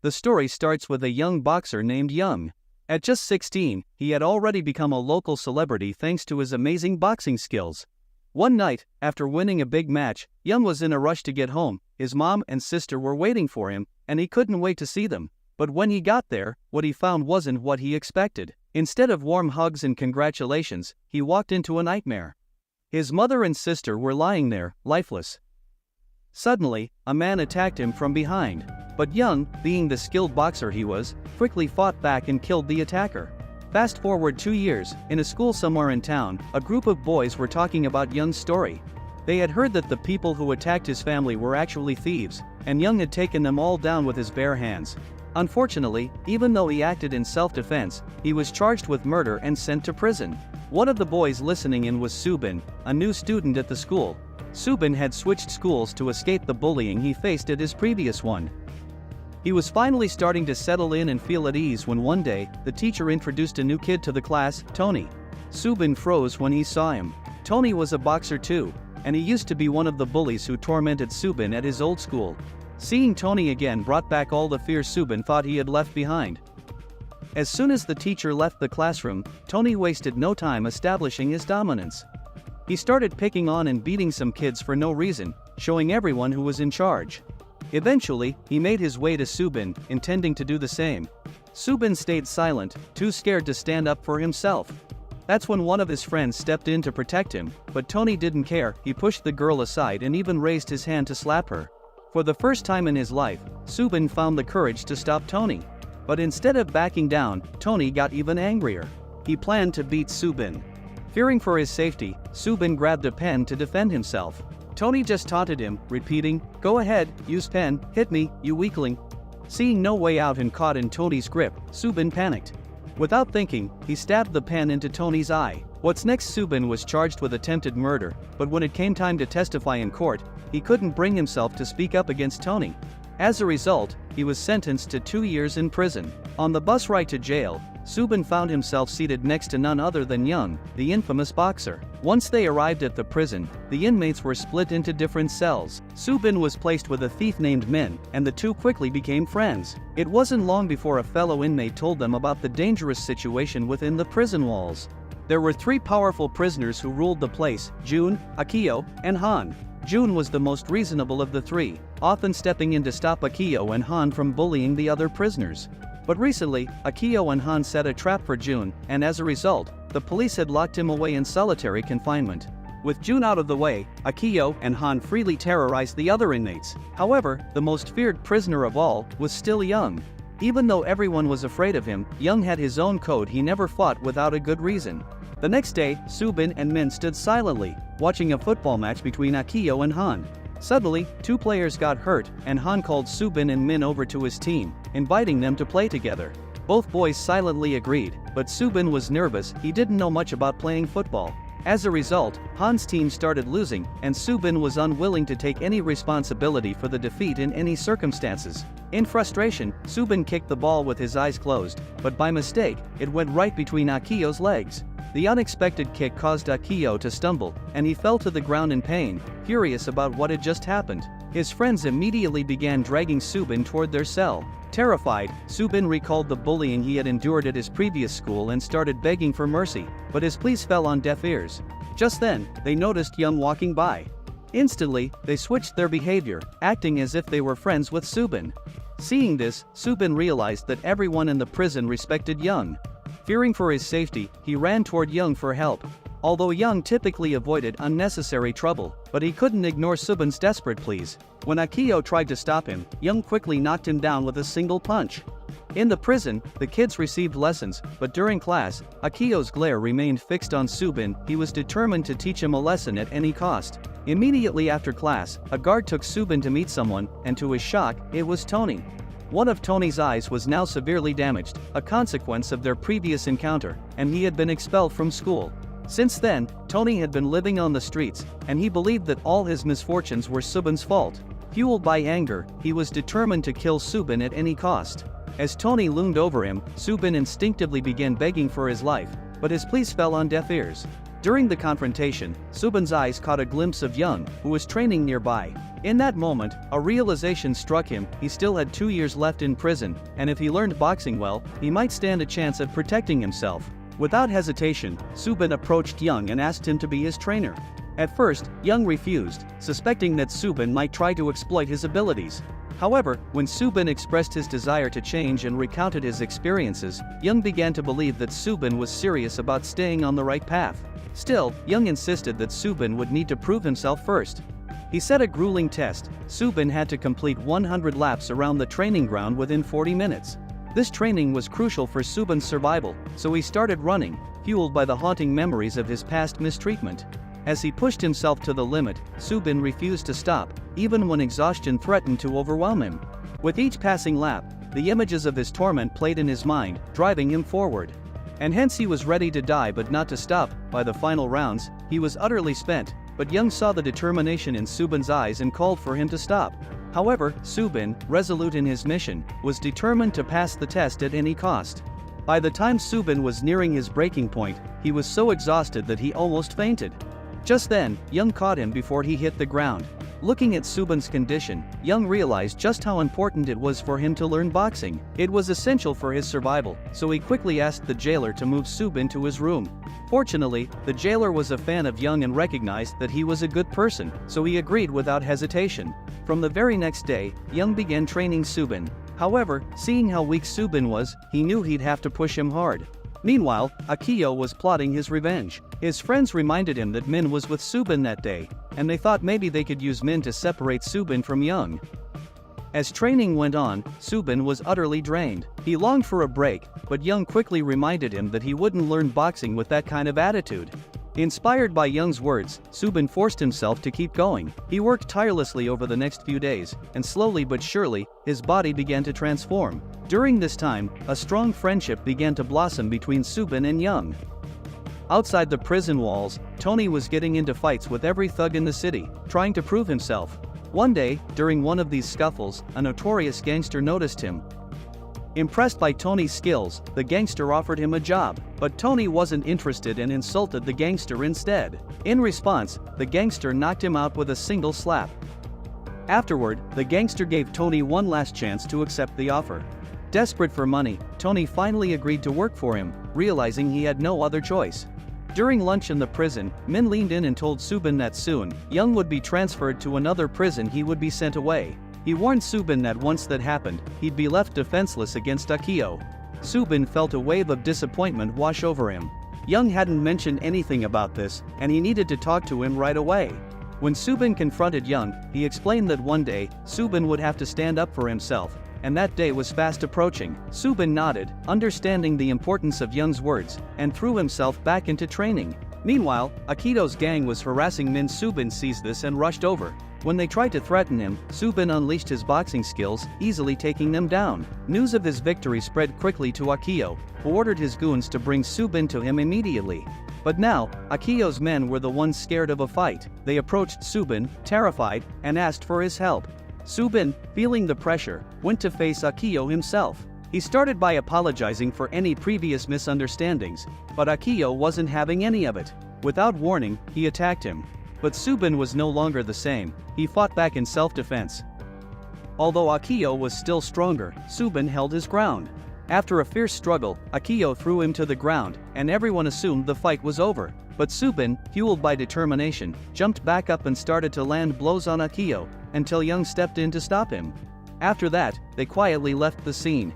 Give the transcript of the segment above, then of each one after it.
The story starts with a young boxer named Young. At just 16, he had already become a local celebrity thanks to his amazing boxing skills. One night, after winning a big match, Young was in a rush to get home. His mom and sister were waiting for him, and he couldn't wait to see them. But when he got there, what he found wasn't what he expected. Instead of warm hugs and congratulations, he walked into a nightmare. His mother and sister were lying there, lifeless. Suddenly, a man attacked him from behind. But Young, being the skilled boxer he was, quickly fought back and killed the attacker. Fast forward 2 years, in a school somewhere in town, a group of boys were talking about Young's story. They had heard that the people who attacked his family were actually thieves, and Young had taken them all down with his bare hands. Unfortunately, even though he acted in self-defense, he was charged with murder and sent to prison. One of the boys listening in was Subin, a new student at the school. Subin had switched schools to escape the bullying he faced at his previous one. He was finally starting to settle in and feel at ease when one day, the teacher introduced a new kid to the class, Tony. Subin froze when he saw him. Tony was a boxer too, and he used to be one of the bullies who tormented Subin at his old school. Seeing Tony again brought back all the fear Subin thought he had left behind. As soon as the teacher left the classroom, Tony wasted no time establishing his dominance. He started picking on and beating some kids for no reason, showing everyone who was in charge. Eventually, he made his way to Subin, intending to do the same. Subin stayed silent, too scared to stand up for himself. That's when one of his friends stepped in to protect him, but Tony didn't care. He pushed the girl aside and even raised his hand to slap her. For the first time in his life, Subin found the courage to stop Tony. But instead of backing down, Tony got even angrier. He planned to beat Subin. Fearing for his safety, Subin grabbed a pen to defend himself. Tony just taunted him, repeating, "Go ahead, use pen, hit me, you weakling." Seeing no way out and caught in Tony's grip, Subin panicked. Without thinking, he stabbed the pen into Tony's eye. What's next? Subin was charged with attempted murder, but when it came time to testify in court, he couldn't bring himself to speak up against Tony. As a result, he was sentenced to 2 years in prison. On the bus ride to jail, Subin found himself seated next to none other than Young, the infamous boxer. Once they arrived at the prison, the inmates were split into different cells. Subin was placed with a thief named Min, and the two quickly became friends. It wasn't long before a fellow inmate told them about the dangerous situation within the prison walls. There were 3 powerful prisoners who ruled the place: Jun, Akio, and Han. Jun was the most reasonable of the 3, often stepping in to stop Akio and Han from bullying the other prisoners. But recently, Akio and Han set a trap for Jun, and as a result, the police had locked him away in solitary confinement. With Jun out of the way, Akio and Han freely terrorized the other inmates. However, the most feared prisoner of all was still Young. Even though everyone was afraid of him, Young had his own code. He never fought without a good reason. The next day, Subin and Min stood silently, watching a football match between Akio and Han. Suddenly, 2 players got hurt, and Han called Subin and Min over to his team, inviting them to play together. Both boys silently agreed, but Subin was nervous. He didn't know much about playing football. As a result, Han's team started losing, and Subin was unwilling to take any responsibility for the defeat in any circumstances. In frustration, Subin kicked the ball with his eyes closed, but by mistake, it went right between Akio's legs. The unexpected kick caused Akio to stumble, and he fell to the ground in pain, furious about what had just happened. His friends immediately began dragging Subin toward their cell. Terrified, Subin recalled the bullying he had endured at his previous school and started begging for mercy, but his pleas fell on deaf ears. Just then, they noticed Young walking by. Instantly, they switched their behavior, acting as if they were friends with Subin. Seeing this, Subin realized that everyone in the prison respected Young. Fearing for his safety, he ran toward Young for help. Although Young typically avoided unnecessary trouble, but he couldn't ignore Subin's desperate pleas. When Akio tried to stop him, Young quickly knocked him down with a single punch. In the prison, the kids received lessons, but during class, Akio's glare remained fixed on Subin. He was determined to teach him a lesson at any cost. Immediately after class, a guard took Subin to meet someone, and to his shock, it was Tony. One of Tony's eyes was now severely damaged, a consequence of their previous encounter, and he had been expelled from school. Since then, Tony had been living on the streets, and he believed that all his misfortunes were Subin's fault. Fueled by anger, he was determined to kill Subin at any cost. As Tony loomed over him, Subin instinctively began begging for his life, but his pleas fell on deaf ears. During the confrontation, Subin's eyes caught a glimpse of Young, who was training nearby. In that moment, a realization struck him: he still had 2 years left in prison, and if he learned boxing well, he might stand a chance at protecting himself. Without hesitation, Subin approached Young and asked him to be his trainer. At first, Young refused, suspecting that Subin might try to exploit his abilities. However, when Subin expressed his desire to change and recounted his experiences, Young began to believe that Subin was serious about staying on the right path. Still, Young insisted that Subin would need to prove himself first. He set a grueling test. Subin had to complete 100 laps around the training ground within 40 minutes. This training was crucial for Subin's survival, so he started running, fueled by the haunting memories of his past mistreatment. As he pushed himself to the limit, Subin refused to stop, even when exhaustion threatened to overwhelm him. With each passing lap, the images of his torment played in his mind, driving him forward. And hence he was ready to die but not to stop. By the final rounds, he was utterly spent, but Young saw the determination in Subin's eyes and called for him to stop. However, Subin, resolute in his mission, was determined to pass the test at any cost. By the time Subin was nearing his breaking point, he was so exhausted that he almost fainted. Just then, Young caught him before he hit the ground. Looking at Subin's condition, Young realized just how important it was for him to learn boxing. It was essential for his survival, so he quickly asked the jailer to move Subin to his room. Fortunately, the jailer was a fan of Young and recognized that he was a good person, so he agreed without hesitation. From the very next day, Young began training Subin. However, seeing how weak Subin was, he knew he'd have to push him hard. Meanwhile, Akio was plotting his revenge. His friends reminded him that Min was with Subin that day, and they thought maybe they could use Min to separate Subin from Young. As training went on, Subin was utterly drained. He longed for a break, but Young quickly reminded him that he wouldn't learn boxing with that kind of attitude. Inspired by Young's words, Subin forced himself to keep going. He worked tirelessly over the next few days, and slowly but surely, his body began to transform. During this time, a strong friendship began to blossom between Subin and Young. Outside the prison walls, Tony was getting into fights with every thug in the city, trying to prove himself. One day, during one of these scuffles, a notorious gangster noticed him. Impressed by Tony's skills, the gangster offered him a job, but Tony wasn't interested and insulted the gangster instead. In response, the gangster knocked him out with a single slap. Afterward, the gangster gave Tony one last chance to accept the offer. Desperate for money, Tony finally agreed to work for him, realizing he had no other choice. During lunch in the prison, Min leaned in and told Subin that soon, Young would be transferred to another prison. He would be sent away. He warned Subin that once that happened, he'd be left defenseless against Akio. Subin felt a wave of disappointment wash over him. Young hadn't mentioned anything about this, and he needed to talk to him right away. When Subin confronted Young, he explained that one day, Subin would have to stand up for himself, and that day was fast approaching. Subin nodded, understanding the importance of Young's words, and threw himself back into training. Meanwhile, Akito's gang was harassing Min. Subin sees this and rushed over. When they tried to threaten him, Subin unleashed his boxing skills, easily taking them down. News of his victory spread quickly to Akio, who ordered his goons to bring Subin to him immediately. But now, Akio's men were the ones scared of a fight. They approached Subin, terrified, and asked for his help. Subin, feeling the pressure, went to face Akio himself. He started by apologizing for any previous misunderstandings, but Akio wasn't having any of it. Without warning, he attacked him. But Subin was no longer the same. He fought back in self-defense. Although Akio was still stronger, Subin held his ground. After a fierce struggle, Akio threw him to the ground, and everyone assumed the fight was over. But Subin, fueled by determination, jumped back up and started to land blows on Akio, until Young stepped in to stop him. After that, they quietly left the scene.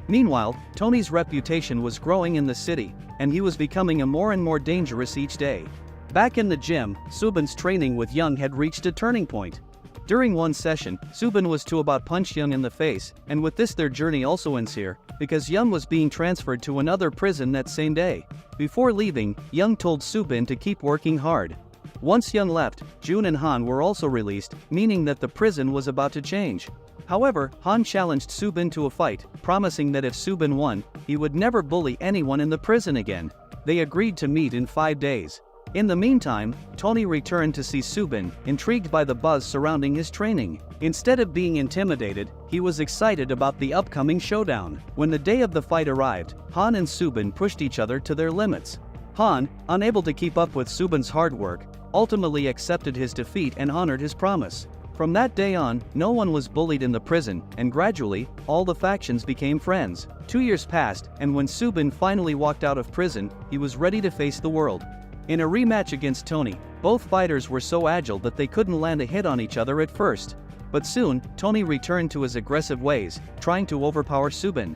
Meanwhile, Tony's reputation was growing in the city, and he was becoming more and more dangerous each day. Back in the gym, Subin's training with Young had reached a turning point. During one session, Subin was to about punch Young in the face, and with this their journey also ends here, because Young was being transferred to another prison that same day. Before leaving, Young told Subin to keep working hard. Once Young left, Jun and Han were also released, meaning that the prison was about to change. However, Han challenged Subin to a fight, promising that if Subin won, he would never bully anyone in the prison again. They agreed to meet in 5 days. In the meantime, Tony returned to see Subin, intrigued by the buzz surrounding his training. Instead of being intimidated, he was excited about the upcoming showdown. When the day of the fight arrived, Han and Subin pushed each other to their limits. Han, unable to keep up with Subin's hard work, ultimately accepted his defeat and honored his promise. From that day on, no one was bullied in the prison, and gradually, all the factions became friends. 2 years passed, and when Subin finally walked out of prison, he was ready to face the world. In a rematch against Tony, both fighters were so agile that they couldn't land a hit on each other at first. But soon, Tony returned to his aggressive ways, trying to overpower Subin.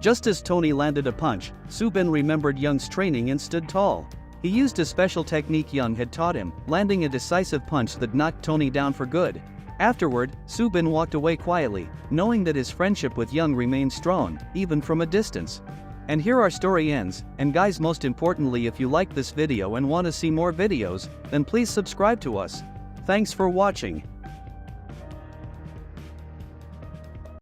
Just as Tony landed a punch, Subin remembered Young's training and stood tall. He used a special technique Young had taught him, landing a decisive punch that knocked Tony down for good. Afterward, Subin walked away quietly, knowing that his friendship with Young remained strong, even from a distance. And here our story ends, and guys, most importantly, if you liked this video and want to see more videos, then please subscribe to us. Thanks for watching.